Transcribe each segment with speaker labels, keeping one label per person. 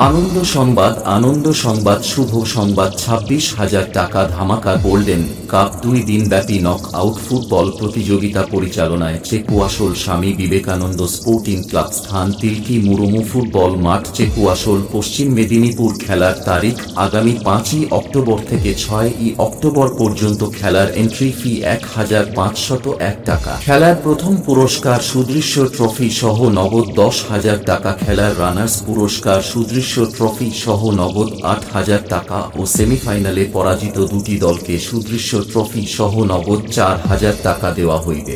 Speaker 1: আনন্দ সংবাদ শুভ সংবাদ 26,000 টাকা ধামাকা গোল্ডেন কাপ 2 দিনব্যাপী নক আউট ফুটবল প্রতিযোগিতা পরিচালনায় চেকুয়াশোল স্বামী বিবেকানন্দ স্পোর্টিং ক্লাব স্থান তিলকি মুরুমু ফুটবল মাঠ চেকুয়াশোল পশ্চিম মেদিনীপুর। খেলার তারিখ আগামী 5ই অক্টোবর থেকে 6ই অক্টোবর পর্যন্ত। খেলার এন্ট্রি ফি 1,501 টাকা। খেলার প্রথম পুরস্কার সুদৃশ্য ট্রফি সহ নগদ 10,000 টাকা। খেলার রানার্স পুরস্কার সুদৃশ্য ট্রফি সহ নগদ 8,000 টাকা ও সেমিফাইনালে পরাজিত দুটি দলকে সুদৃশ্য ট্রফি সহ নগদ 4,000 টাকা দেওয়া হইবে।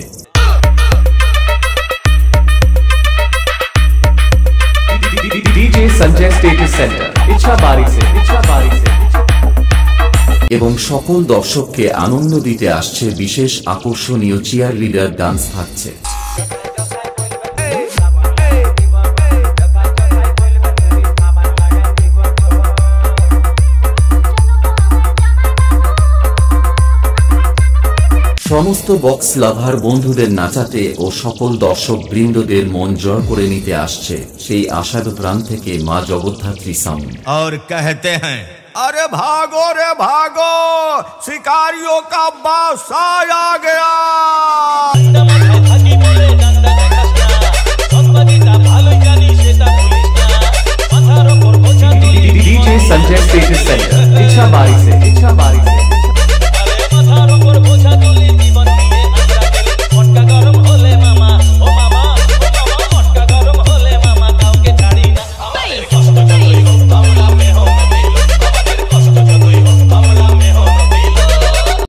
Speaker 1: এবং সকল দর্শককে আনন্দ দিতে আসছে বিশেষ আকর্ষণীয় চিয়ার লিডার ডান্স থাকছে। সমস্ত বক্স লাভার বন্ধুদের নাচাতে ও সকল দর্শক বৃন্দদের মন জয় করে নিতে আসছে সেই আশার প্রাণ থেকে মা জগদ্ধাত্রী সাউন্ড।
Speaker 2: और कहते हैं अरे भागो रे भागो, शिकारियों का बादशाह आ गया।